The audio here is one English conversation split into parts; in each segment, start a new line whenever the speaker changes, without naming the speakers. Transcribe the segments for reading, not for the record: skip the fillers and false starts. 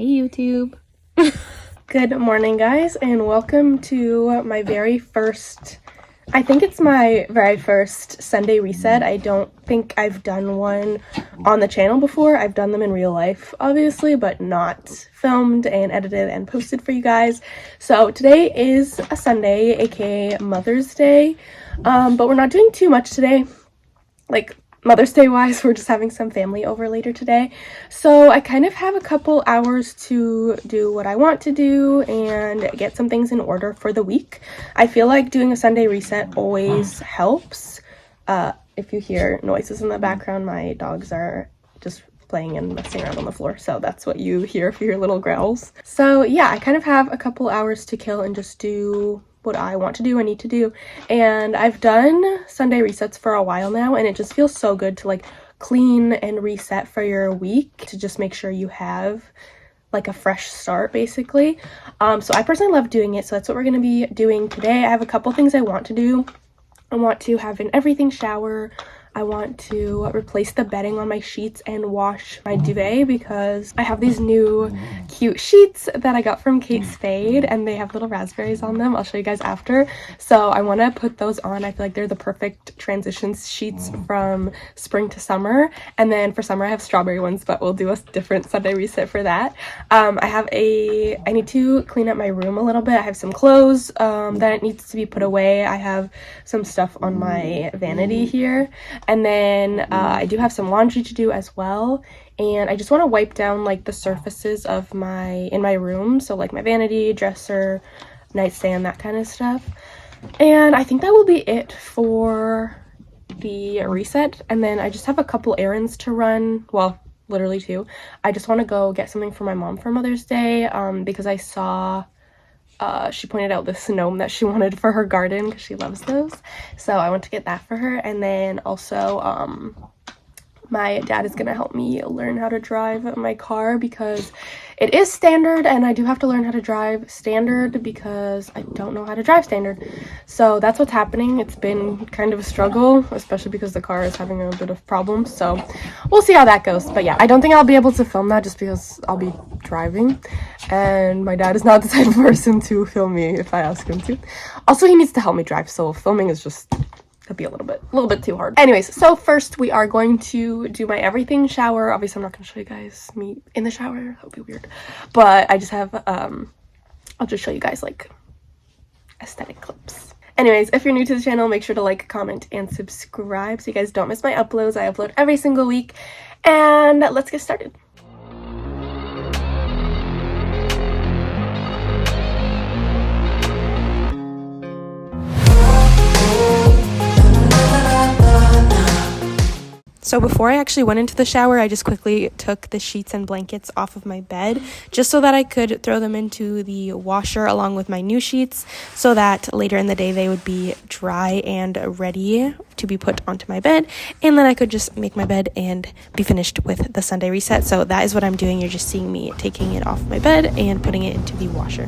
Hey YouTube. Good morning guys, and welcome to my very first, I think it's my very first Sunday reset. I don't think I've done one on the channel before. I've done them in real life obviously, but not filmed and edited and posted for you guys. So today is a Sunday, aka Mother's Day, but we're not doing too much today. Like Mother's Day wise, we're just having some family over later today. So I kind of have a couple hours to do what I want to do and get some things in order for the week. I feel like doing a Sunday reset always helps. If you hear noises in the background, my dogs are just playing and messing around on the floor, so that's what you hear if you hear little growls. So yeah, I kind of have a couple hours to kill and just do what I want to do and need to do. And I've done Sunday resets for a while now, and it just feels so good to like clean and reset for your week, to just make sure you have like a fresh start basically. So I personally love doing it, so that's what we're going to be doing today. I have a couple things I want to do. I want to have an everything shower. I want to replace the bedding on my sheets and wash my duvet because I have these new cute sheets that I got from Kate Spade, and they have little raspberries on them. I'll show you guys after. So I want to put those on. I feel like they're the perfect transition sheets from spring to summer. And then for summer I have strawberry ones, but we'll do a different Sunday reset for that. I need to clean up my room a little bit. I have some clothes that needs to be put away. I have some stuff on my vanity here. And then I do have some laundry to do as well, and I just want to wipe down like the surfaces of in my room, so like my vanity, dresser, nightstand, that kind of stuff. And I think that will be it for the reset. And then I just have a couple errands to run, well, literally two. I just want to go get something for my mom for Mother's Day because I saw she pointed out this gnome that she wanted for her garden because she loves those. So I want to get that for her. And then also my dad is gonna help me learn how to drive my car because it is standard, and I do have to learn how to drive standard because I don't know how to drive standard. So that's what's happening. It's been kind of a struggle, especially because the car is having a bit of problems. So we'll see how that goes. But yeah, I don't think I'll be able to film that just because I'll be driving, and my dad is not the type of person to film me if I ask him to. Also, he needs to help me drive, so filming is just could be a little bit too hard. Anyways, so first we are going to do my everything shower. Obviously I'm not going to show you guys me in the shower, that would be weird, but I just have I'll just show you guys like aesthetic clips. Anyways, if you're new to the channel, make sure to like, comment, and subscribe so you guys don't miss my uploads. I upload every single week, and let's get started. So before I actually went into the shower, I just quickly took the sheets and blankets off of my bed just so that I could throw them into the washer along with my new sheets so that later in the day they would be dry and ready to be put onto my bed, and then I could just make my bed and be finished with the Sunday reset. So that is what I'm doing. You're just seeing me taking it off my bed and putting it into the washer.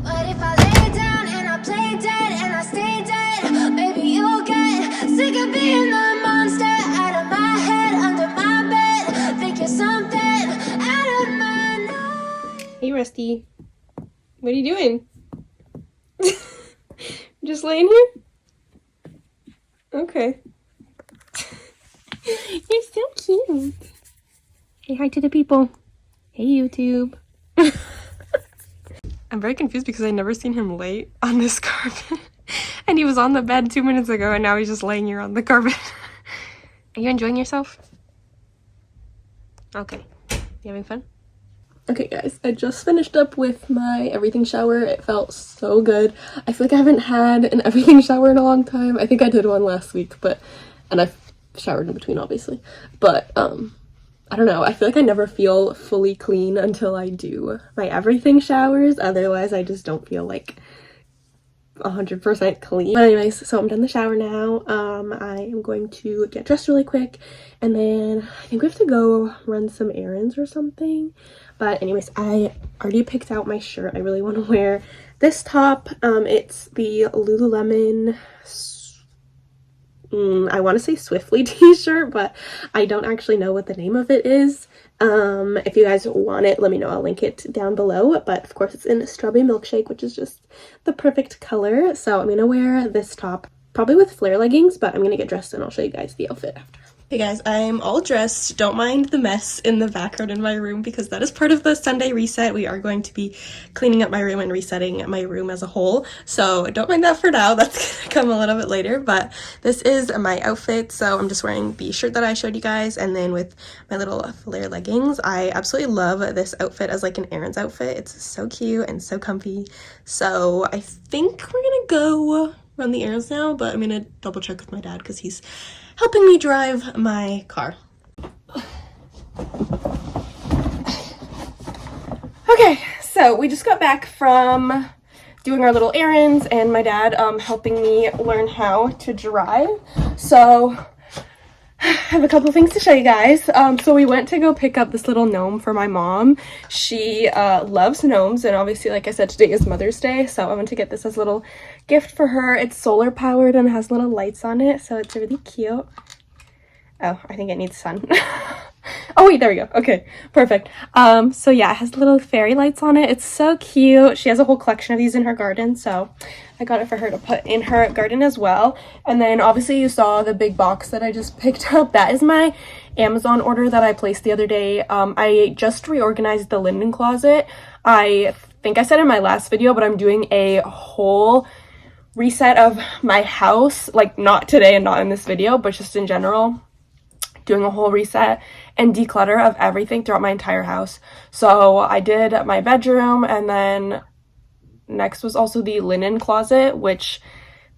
But if I lay down and I play dead and I stay dead, maybe you'll get sick of being the monster out of my head, under my bed, think you're something out of my nose.
Hey Rusty, what are you doing? Just laying here? Okay. You're so cute. Say hi to the people. Hey YouTube. I'm very confused because I never seen him lay on this carpet. And he was on the bed 2 minutes ago, and now he's just laying here on the carpet. Are you enjoying yourself? Okay. You having fun? Okay guys, I just finished up with my everything shower. It felt so good. I feel like I haven't had an everything shower in a long time. I think I did one last week, and I've showered in between obviously. But I don't know, I feel like I never feel fully clean until I do my everything showers. Otherwise I just don't feel like 100% clean. But anyways, so I'm done the shower now. I am going to get dressed really quick, and then I think we have to go run some errands or something. But anyways, I already picked out my shirt. I really want to wear this top. It's the Lululemon I want to say Swiftly t-shirt, but I don't actually know what the name of it is. If you guys want it, let me know. I'll link it down below. But of course it's in Strawberry Milkshake, which is just the perfect color. So I'm gonna wear this top probably with flare leggings, but I'm gonna get dressed and I'll show you guys the outfit after. Hey guys, I'm all dressed. Don't mind the mess in the background in my room because that is part of the Sunday reset. We are going to be cleaning up my room and resetting my room as a whole. So don't mind that for now. That's gonna come a little bit later, but this is my outfit. So I'm just wearing the shirt that I showed you guys and then with my little flare leggings. I absolutely love this outfit as like an errands outfit. It's so cute and so comfy. So I think we're gonna go run the errands now, but I'm gonna double check with my dad because he's helping me drive my car. Okay, so we just got back from doing our little errands and my dad helping me learn how to drive. So I have a couple things to show you guys. So we went to go pick up this little gnome for my mom. She loves gnomes, and obviously, like I said, today is Mother's Day, so I went to get this as a little gift for her. It's solar powered and has little lights on it, so it's really cute. Oh, I think it needs sun. Oh wait, there we go. Okay, perfect. So yeah, it has little fairy lights on it. It's so cute. She has a whole collection of these in her garden, so I got it for her to put in her garden as well. And then obviously you saw the big box that I just picked up. That is my Amazon order that I placed the other day. I just reorganized the linen closet. I think I said in my last video, but I'm doing a whole reset of my house, like not today and not in this video, but just in general, doing a whole reset and declutter of everything throughout my entire house. So I did my bedroom, and then next was also the linen closet, which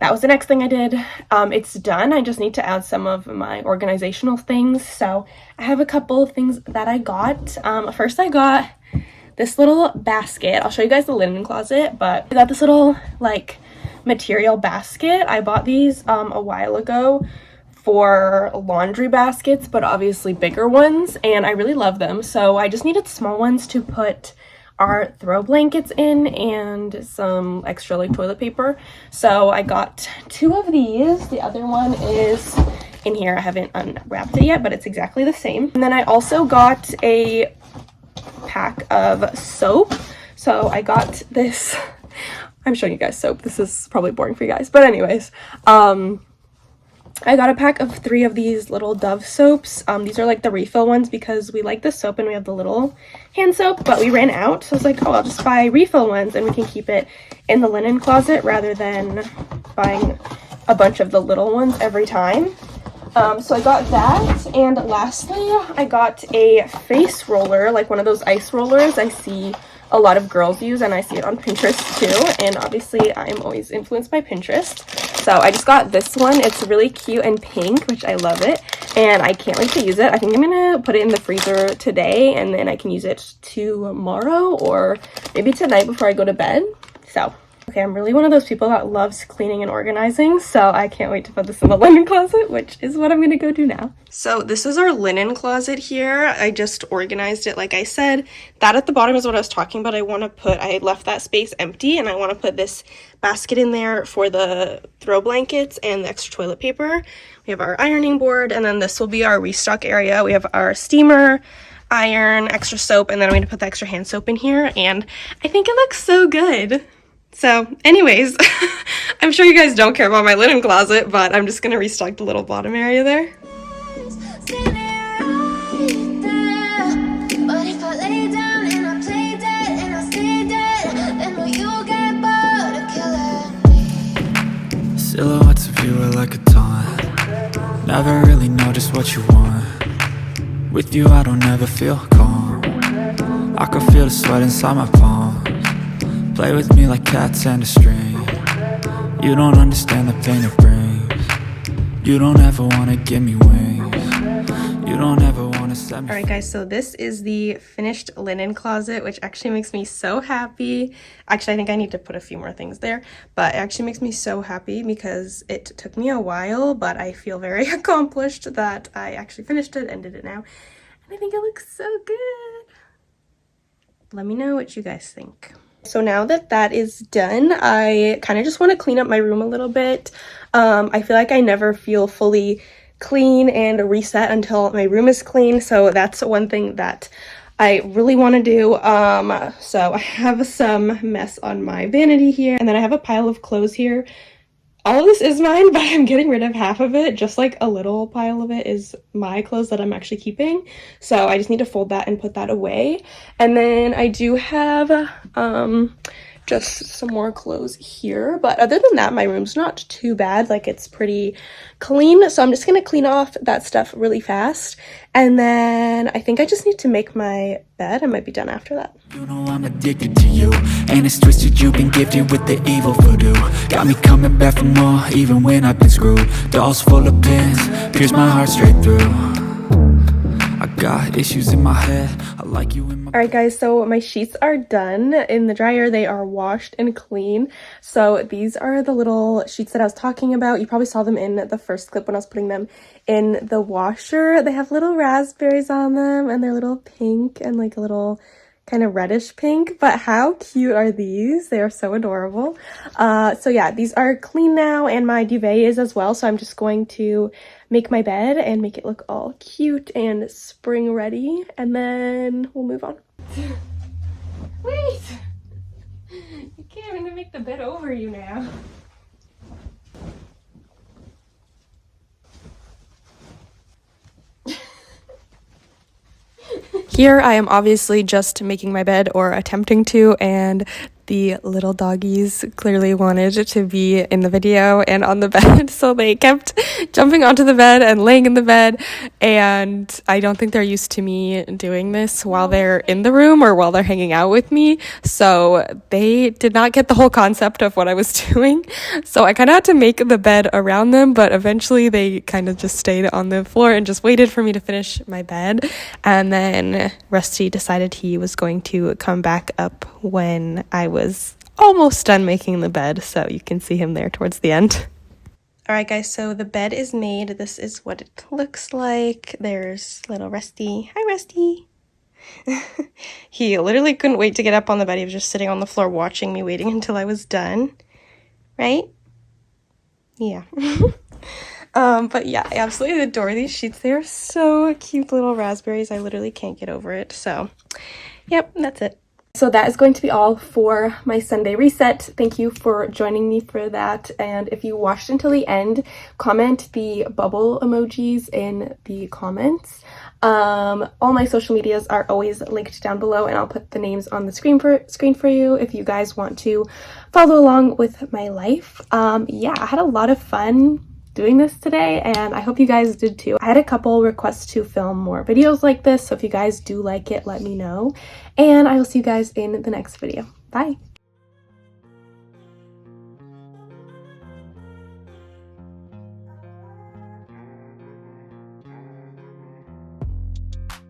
that was the next thing I did. It's done. I just need to add some of my organizational things. So I have a couple of things that I got. First I got this little basket. I'll show you guys the linen closet, but I got this little like material basket. I bought these a while ago for laundry baskets, but obviously bigger ones, and I really love them. So I just needed small ones to put our throw blankets in and some extra like toilet paper. So I got 2 of these. The other one is in here. I haven't unwrapped it yet, but it's exactly the same. And then I also got a pack of soap. So I got this. I'm showing you guys soap. This is probably boring for you guys, but anyways, I got a pack of 3 of these little Dove soaps. These are like the refill ones because we like the soap and we have the little hand soap, but we ran out. So I was like, oh, I'll just buy refill ones and we can keep it in the linen closet rather than buying a bunch of the little ones every time. So I got that. And lastly, I got a face roller, like one of those ice rollers I see a lot of girls use, and I see it on Pinterest too, and obviously I'm always influenced by Pinterest. So I just got this one. It's really cute and pink, which I love it, and I can't wait to use it. I think I'm gonna put it in the freezer today, and then I can use it tomorrow or maybe tonight before I go to bed. So okay, I'm really one of those people that loves cleaning and organizing, so I can't wait to put this in the linen closet, which is what I'm gonna go do now. So this is our linen closet here. I just organized it like I said. That at the bottom is what I was talking about. I left that space empty, and I want to put this basket in there for the throw blankets and the extra toilet paper. We have our ironing board, and then this will be our restock area. We have our steamer, iron, extra soap, and then I'm going to put the extra hand soap in here, and I think it looks so good. So anyways, I'm sure you guys don't care about my linen closet, but I'm just going to restock the little bottom area there.
Silhouettes of you are like a taunt. Never really know just what you want. With you I don't ever feel calm. I can feel the sweat inside my palms. Play with me like cats and a string. You don't understand the pain it brings. You don't ever want to give me wings. You don't ever want to set me.
Alright guys, so this is the finished linen closet, which actually makes me so happy. Actually, I think I need to put a few more things there, but it actually makes me so happy because it took me a while, but I feel very accomplished that I actually finished it and did it now. And I think it looks so good. Let me know what you guys think. So now that that is done, I kind of just want to clean up my room a little bit. I feel like I never feel fully clean and reset until my room is clean, so that's one thing that I really want to do. So I have some mess on my vanity here, and then I have a pile of clothes here. All of this is mine, but I'm getting rid of half of it. Just like a little pile of it is my clothes that I'm actually keeping. So I just need to fold that and put that away. And then I do have just some more clothes here. But other than that, my room's not too bad. Like, it's pretty clean. So I'm just going to clean off that stuff really fast. And then I think I just need to make my bed. I might be done after that.
You know I'm addicted to you, and it's twisted, you've been gifted with the evil voodoo. Got me coming back for more, even when I've been screwed. Dolls full of pins, pierce my heart straight through. I got issues in my head, I like you in my...
Alright guys, so my sheets are done in the dryer. They are washed and clean. So these are the little sheets that I was talking about. You probably saw them in the first clip when I was putting them in the washer. They have little raspberries on them, and they're little pink and like a little kind of reddish pink, but how cute are these? They are so adorable. So yeah, these are clean now, and my duvet is as well, so I'm just going to make my bed and make it look all cute and spring ready, and then we'll move on. Wait! You can't even make the bed over you now. Here I am obviously just making my bed, or attempting to, and the little doggies clearly wanted to be in the video and on the bed, so they kept jumping onto the bed and laying in the bed, and I don't think they're used to me doing this while they're in the room or while they're hanging out with me, so they did not get the whole concept of what I was doing. So I kind of had to make the bed around them, but eventually they kind of just stayed on the floor and just waited for me to finish my bed. And then Rusty decided he was going to come back up when I was almost done making the bed, so you can see him there towards the end. Alright guys, so the bed is made. This is what it looks like. There's little Rusty. Hi Rusty! He literally couldn't wait to get up on the bed. He was just sitting on the floor watching me, waiting until I was done. Right? Yeah. But yeah, I absolutely adore these sheets. They are so cute, little raspberries. I literally can't get over it. So, yep, that's it. So that is going to be all for my Sunday reset. Thank you for joining me for that. And if you watched until the end, comment the bubble emojis in the comments. All my social medias are always linked down below, and I'll put the names on the screen for you if you guys want to follow along with my life. Yeah, I had a lot of fun doing this today, and I hope you guys did too. I had a couple requests to film more videos like this, so if you guys do like it, let me know, and I will see you guys in the next video. Bye!